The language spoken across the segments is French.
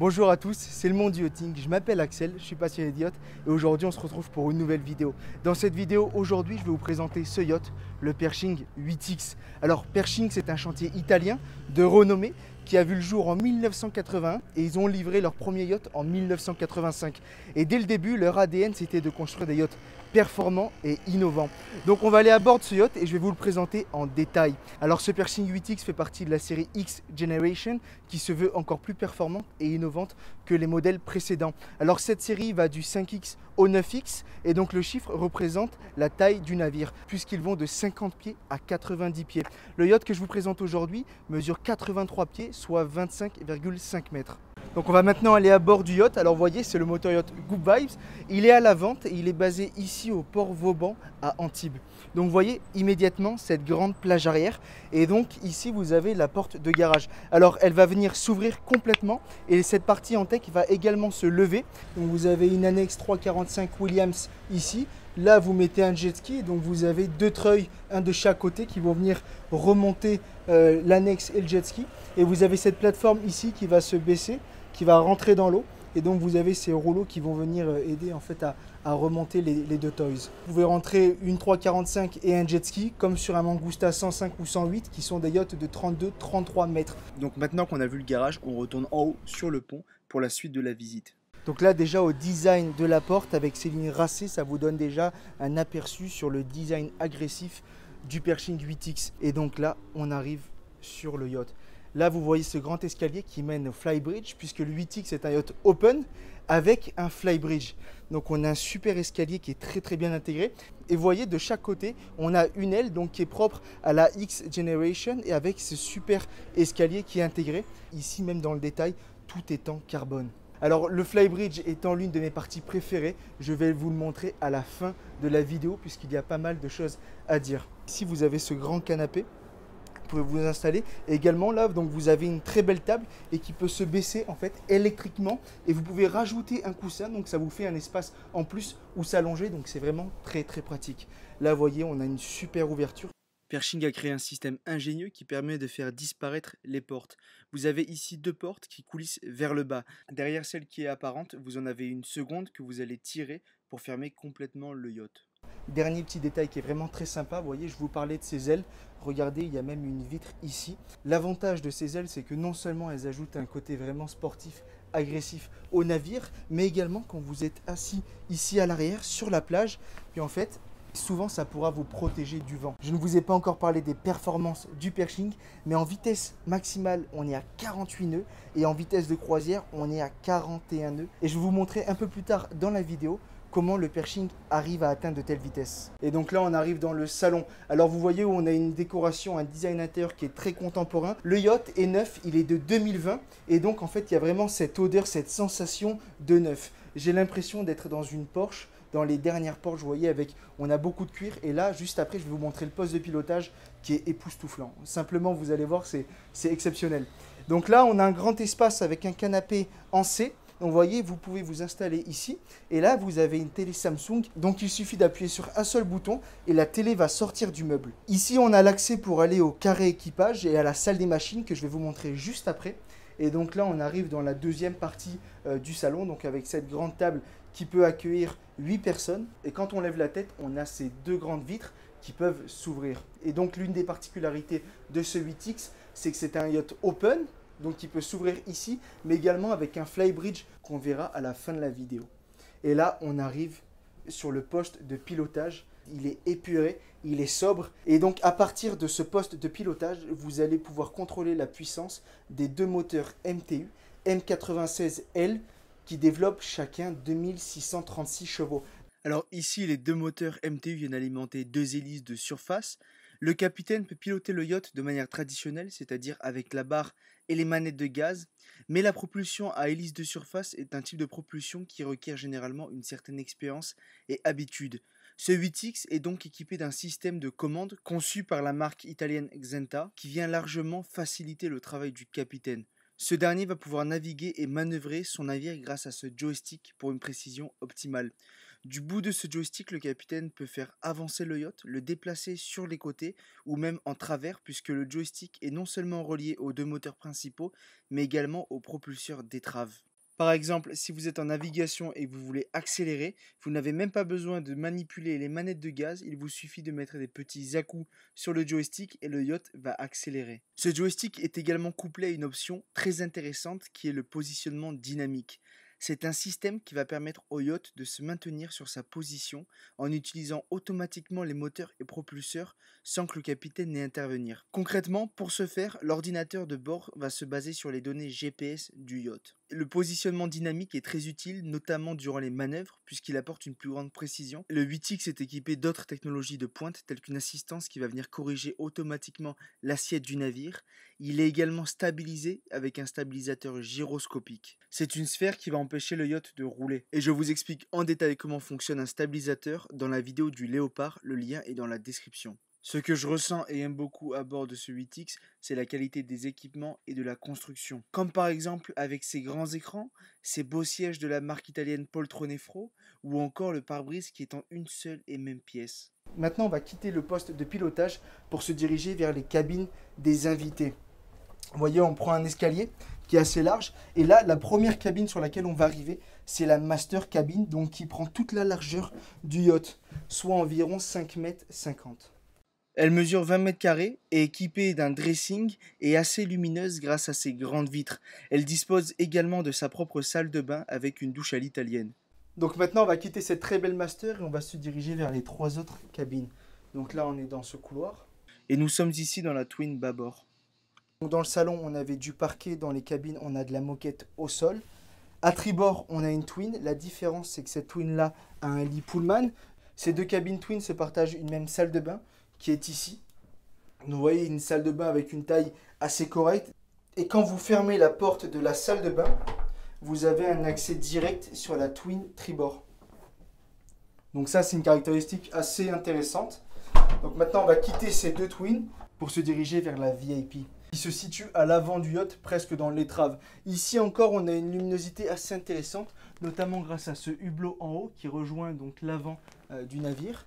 Bonjour à tous, c'est le monde du yachting, je m'appelle Axel, je suis passionné de yacht et aujourd'hui on se retrouve pour une nouvelle vidéo. Dans cette vidéo, aujourd'hui je vais vous présenter ce yacht, le Pershing 8X. Alors Pershing c'est un chantier italien de renommée qui a vu le jour en 1981 et ils ont livré leur premier yacht en 1985. Et dès le début, leur ADN c'était de construire des yachts performants et innovants. Donc on va aller à bord de ce yacht et je vais vous le présenter en détail. Alors ce Pershing 8X fait partie de la série X Generation qui se veut encore plus performante et innovante que les modèles précédents. Alors cette série va du 5X au 9X et donc le chiffre représente la taille du navire puisqu'ils vont de 50 pieds à 90 pieds. Le yacht que je vous présente aujourd'hui mesure 83 pieds soit 25,5 mètres. Donc on va maintenant aller à bord du yacht. Alors vous voyez, c'est le moteur yacht Good Vibes. Il est à la vente et il est basé ici au port Vauban à Antibes. Donc vous voyez immédiatement cette grande plage arrière. Et donc ici vous avez la porte de garage. Alors elle va venir s'ouvrir complètement et cette partie en tech va également se lever. Donc vous avez une annexe 345 Williams ici. Là vous mettez un jet ski. Donc vous avez deux treuils, un de chaque côté qui vont venir remonter l'annexe et le jet ski. Et vous avez cette plateforme ici qui va se baisser, qui va rentrer dans l'eau et donc vous avez ces rouleaux qui vont venir aider en fait à remonter les deux toys. Vous pouvez rentrer une 345 et un jet ski comme sur un Mangusta 105 ou 108 qui sont des yachts de 32-33 mètres. Donc maintenant qu'on a vu le garage, on retourne en haut sur le pont pour la suite de la visite. Donc là déjà au design de la porte avec ces lignes racées, ça vous donne déjà un aperçu sur le design agressif du Pershing 8X. Et donc là on arrive sur le yacht. Là, vous voyez ce grand escalier qui mène au flybridge, puisque le 8X est un yacht open avec un flybridge. Donc, on a un super escalier qui est très bien intégré. Et vous voyez, de chaque côté, on a une aile donc, qui est propre à la X Generation et avec ce super escalier qui est intégré. Ici, même dans le détail, tout est en carbone. Alors, le flybridge étant l'une de mes parties préférées, je vais vous le montrer à la fin de la vidéo, puisqu'il y a pas mal de choses à dire. Ici, vous avez ce grand canapé. Vous pouvez vous installer et également là donc vous avez une très belle table et qui peut se baisser en fait électriquement et vous pouvez rajouter un coussin donc ça vous fait un espace en plus où s'allonger donc c'est vraiment très pratique. Là vous voyez on a une super ouverture. Pershing a créé un système ingénieux qui permet de faire disparaître les portes. Vous avez ici deux portes qui coulissent vers le bas. Derrière celle qui est apparente, vous en avez une seconde que vous allez tirer pour fermer complètement le yacht. Dernier petit détail qui est vraiment très sympa, vous voyez, je vous parlais de ces ailes. Regardez, il y a même une vitre ici. L'avantage de ces ailes, c'est que non seulement elles ajoutent un côté vraiment sportif, agressif au navire, mais également quand vous êtes assis ici à l'arrière sur la plage, puis en fait, souvent ça pourra vous protéger du vent. Je ne vous ai pas encore parlé des performances du Pershing, mais en vitesse maximale, on est à 48 nœuds et en vitesse de croisière, on est à 41 nœuds. Et je vais vous montrer un peu plus tard dans la vidéo comment le Pershing arrive à atteindre de telles vitesses. Et donc là, on arrive dans le salon. Alors vous voyez où on a une décoration, un design intérieur qui est très contemporain. Le yacht est neuf, il est de 2020. Et donc en fait, il y a vraiment cette odeur, cette sensation de neuf. J'ai l'impression d'être dans une Porsche, dans les dernières Porsche, vous voyez, on a beaucoup de cuir. Et là, juste après, je vais vous montrer le poste de pilotage qui est époustouflant. Simplement, vous allez voir, c'est exceptionnel. Donc là, on a un grand espace avec un canapé en C. Donc vous voyez, vous pouvez vous installer ici et là vous avez une télé Samsung. Donc il suffit d'appuyer sur un seul bouton et la télé va sortir du meuble. Ici on a l'accès pour aller au carré équipage et à la salle des machines que je vais vous montrer juste après. Et donc là on arrive dans la deuxième partie du salon, donc avec cette grande table qui peut accueillir 8 personnes. Et quand on lève la tête, on a ces deux grandes vitres qui peuvent s'ouvrir. Et donc l'une des particularités de ce 8X, c'est que c'est un yacht open. Donc qui peut s'ouvrir ici, mais également avec un flybridge qu'on verra à la fin de la vidéo. Et là, on arrive sur le poste de pilotage. Il est épuré, il est sobre. Et donc, à partir de ce poste de pilotage, vous allez pouvoir contrôler la puissance des deux moteurs MTU M96L qui développent chacun 2636 chevaux. Alors ici, les deux moteurs MTU viennent alimenter deux hélices de surface. Le capitaine peut piloter le yacht de manière traditionnelle, c'est-à-dire avec la barre et les manettes de gaz, mais la propulsion à hélice de surface est un type de propulsion qui requiert généralement une certaine expérience et habitude. Ce 8X est donc équipé d'un système de commande conçu par la marque italienne Xenta qui vient largement faciliter le travail du capitaine. Ce dernier va pouvoir naviguer et manœuvrer son navire grâce à ce joystick pour une précision optimale. Du bout de ce joystick, le capitaine peut faire avancer le yacht, le déplacer sur les côtés ou même en travers puisque le joystick est non seulement relié aux deux moteurs principaux mais également au propulseur d'étrave. Par exemple, si vous êtes en navigation et que vous voulez accélérer, vous n'avez même pas besoin de manipuler les manettes de gaz, il vous suffit de mettre des petits à-coups sur le joystick et le yacht va accélérer. Ce joystick est également couplé à une option très intéressante qui est le positionnement dynamique. C'est un système qui va permettre au yacht de se maintenir sur sa position en utilisant automatiquement les moteurs et propulseurs sans que le capitaine n'ait à intervenir. Concrètement, pour ce faire, l'ordinateur de bord va se baser sur les données GPS du yacht. Le positionnement dynamique est très utile, notamment durant les manœuvres, puisqu'il apporte une plus grande précision. Le 8X est équipé d'autres technologies de pointe, telles qu'une assistance qui va venir corriger automatiquement l'assiette du navire. Il est également stabilisé avec un stabilisateur gyroscopique. C'est une sphère qui va empêcher le yacht de rouler. Et je vous explique en détail comment fonctionne un stabilisateur dans la vidéo du Léopard, le lien est dans la description. Ce que je ressens et aime beaucoup à bord de ce 8X, c'est la qualité des équipements et de la construction. Comme par exemple avec ces grands écrans, ces beaux sièges de la marque italienne Poltronefro, ou encore le pare-brise qui est en une seule et même pièce. Maintenant, on va quitter le poste de pilotage pour se diriger vers les cabines des invités. Vous voyez, on prend un escalier qui est assez large. Et là, la première cabine sur laquelle on va arriver, c'est la master cabine, donc qui prend toute la largeur du yacht, soit environ 5,50 mètres. Elle mesure 20 mètres carrés, est équipée d'un dressing et assez lumineuse grâce à ses grandes vitres. Elle dispose également de sa propre salle de bain avec une douche à l'italienne. Donc maintenant, on va quitter cette très belle master et on va se diriger vers les 3 autres cabines. Donc là, on est dans ce couloir. Et nous sommes ici dans la Twin Bâbord. Donc dans le salon, on avait du parquet. Dans les cabines, on a de la moquette au sol. À tribord, on a une Twin. La différence, c'est que cette Twin-là a un lit Pullman. Ces deux cabines Twin se partagent une même salle de bain qui est ici. Vous voyez, une salle de bain avec une taille assez correcte. Et quand vous fermez la porte de la salle de bain, vous avez un accès direct sur la Twin tribord. Donc ça, c'est une caractéristique assez intéressante. Donc maintenant, on va quitter ces deux Twins pour se diriger vers la VIP, qui se situe à l'avant du yacht, presque dans l'étrave. Ici encore, on a une luminosité assez intéressante, notamment grâce à ce hublot en haut qui rejoint donc l'avant du navire.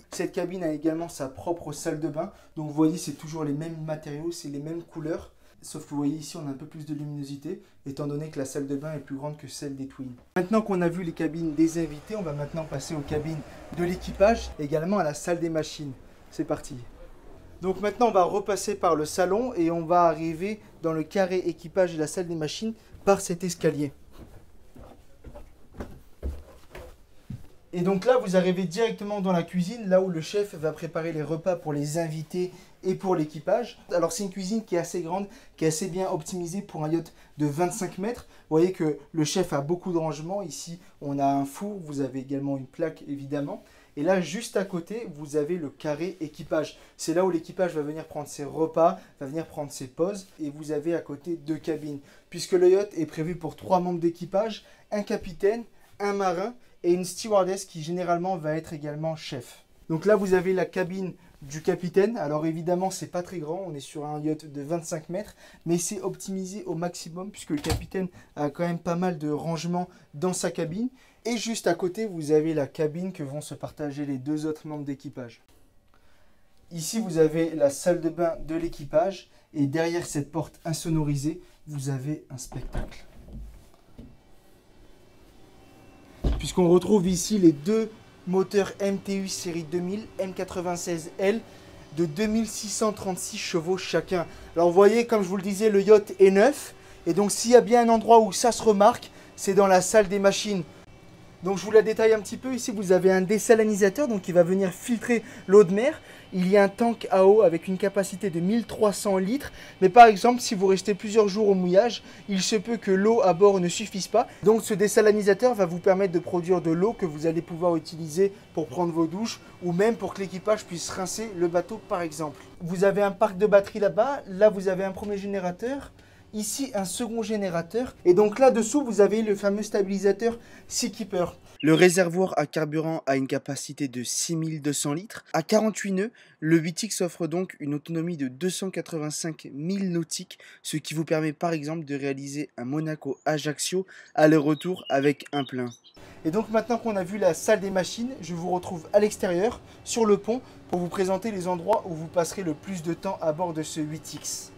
Cette cabine a également sa propre salle de bain. Donc vous voyez, c'est toujours les mêmes matériaux, c'est les mêmes couleurs. Sauf que vous voyez ici, on a un peu plus de luminosité, étant donné que la salle de bain est plus grande que celle des Twins. Maintenant qu'on a vu les cabines des invités, on va maintenant passer aux cabines de l'équipage, également à la salle des machines. C'est parti. Donc maintenant, on va repasser par le salon et on va arriver dans le carré équipage et la salle des machines par cet escalier. Et donc là, vous arrivez directement dans la cuisine, là où le chef va préparer les repas pour les invités et pour l'équipage. Alors c'est une cuisine qui est assez grande, qui est assez bien optimisée pour un yacht de 25 mètres. Vous voyez que le chef a beaucoup de rangements. Ici, on a un four, vous avez également une plaque évidemment. Et là, juste à côté, vous avez le carré équipage. C'est là où l'équipage va venir prendre ses repas, va venir prendre ses pauses. Et vous avez à côté 2 cabines. Puisque le yacht est prévu pour 3 membres d'équipage, un capitaine, un marin et une stewardess qui généralement va être également chef. Donc là, vous avez la cabine du capitaine. Alors évidemment, c'est pas très grand. On est sur un yacht de 25 mètres. Mais c'est optimisé au maximum puisque le capitaine a quand même pas mal de rangements dans sa cabine. Et juste à côté, vous avez la cabine que vont se partager les 2 autres membres d'équipage. Ici, vous avez la salle de bain de l'équipage. Et derrière cette porte insonorisée, vous avez un spectacle. Puisqu'on retrouve ici les 2 moteurs MTU série 2000 M96L de 2636 chevaux chacun. Alors vous voyez, comme je vous le disais, le yacht est neuf. Et donc s'il y a bien un endroit où ça se remarque, c'est dans la salle des machines. Donc je vous la détaille un petit peu. Ici, vous avez un désalinisateur donc qui va venir filtrer l'eau de mer. Il y a un tank à eau avec une capacité de 1300 litres. Mais par exemple, si vous restez plusieurs jours au mouillage, il se peut que l'eau à bord ne suffise pas. Donc ce désalinisateur va vous permettre de produire de l'eau que vous allez pouvoir utiliser pour prendre vos douches ou même pour que l'équipage puisse rincer le bateau par exemple. Vous avez un parc de batterie là-bas. Là, vous avez un premier générateur. Ici, un second générateur. Et donc là-dessous, vous avez le fameux stabilisateur Seakeeper. Le réservoir à carburant a une capacité de 6200 litres. À 48 nœuds, le 8X offre donc une autonomie de 285 000 nautiques, ce qui vous permet par exemple de réaliser un Monaco-Ajaccio aller-retour avec un plein. Et donc maintenant qu'on a vu la salle des machines, je vous retrouve à l'extérieur, sur le pont, pour vous présenter les endroits où vous passerez le plus de temps à bord de ce 8X.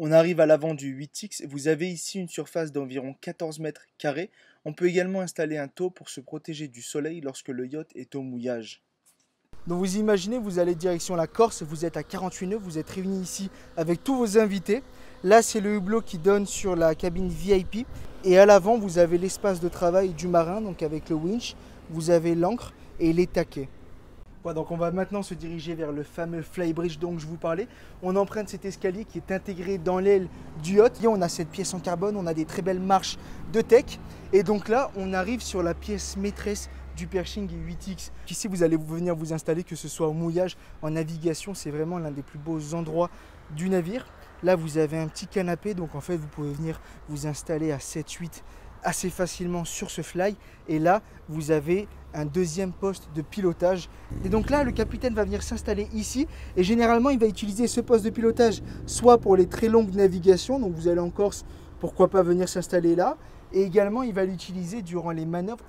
On arrive à l'avant du 8X, vous avez ici une surface d'environ 14 mètres carrés. On peut également installer un taux pour se protéger du soleil lorsque le yacht est au mouillage. Donc vous imaginez, vous allez direction la Corse, vous êtes à 48 nœuds, vous êtes réunis ici avec tous vos invités. Là, c'est le hublot qui donne sur la cabine VIP. Et à l'avant, vous avez l'espace de travail du marin, donc avec le winch, vous avez l'ancre et les taquets. Voilà, donc on va maintenant se diriger vers le fameux flybridge dont je vous parlais. On emprunte cet escalier qui est intégré dans l'aile du yacht. Et on a cette pièce en carbone, on a des très belles marches de tech. Et donc là, on arrive sur la pièce maîtresse du Pershing 8X. Ici, vous allez venir vous installer, que ce soit au mouillage, en navigation. C'est vraiment l'un des plus beaux endroits du navire. Là, vous avez un petit canapé. Donc en fait, vous pouvez venir vous installer à 7-8 assez facilement sur ce fly. Et là, vous avez un deuxième poste de pilotage. Et donc là, le capitaine va venir s'installer ici. Et généralement, il va utiliser ce poste de pilotage soit pour les très longues navigations. Donc vous allez en Corse, pourquoi pas venir s'installer là. Et également, il va l'utiliser durant les manœuvres.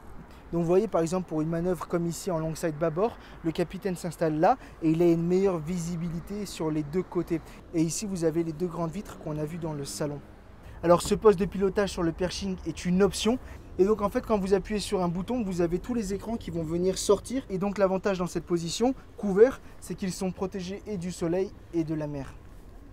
Donc vous voyez par exemple pour une manœuvre comme ici en longside bâbord, le capitaine s'installe là et il a une meilleure visibilité sur les deux côtés. Et ici vous avez les deux grandes vitres qu'on a vues dans le salon. Alors ce poste de pilotage sur le Pershing est une option. Et donc en fait quand vous appuyez sur un bouton, vous avez tous les écrans qui vont venir sortir. Et donc l'avantage dans cette position, couvert, c'est qu'ils sont protégés et du soleil et de la mer.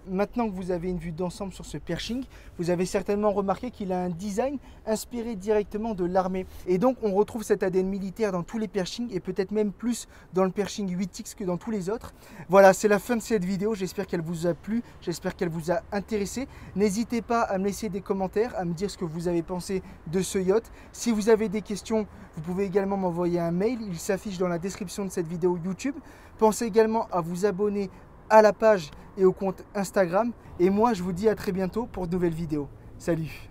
Maintenant que vous avez une vue d'ensemble sur ce Pershing, vous avez certainement remarqué qu'il a un design inspiré directement de l'armée. Et donc on retrouve cet ADN militaire dans tous les Pershing et peut-être même plus dans le Pershing 8X que dans tous les autres. Voilà, c'est la fin de cette vidéo. J'espère qu'elle vous a plu, j'espère qu'elle vous a intéressé. N'hésitez pas à me laisser des commentaires, à me dire ce que vous avez pensé de ce yacht. Si vous avez des questions, vous pouvez également m'envoyer un mail. Il s'affiche dans la description de cette vidéo YouTube. Pensez également à vous abonner à la page et au compte Instagram. Et moi, je vous dis à très bientôt pour de nouvelles vidéos. Salut!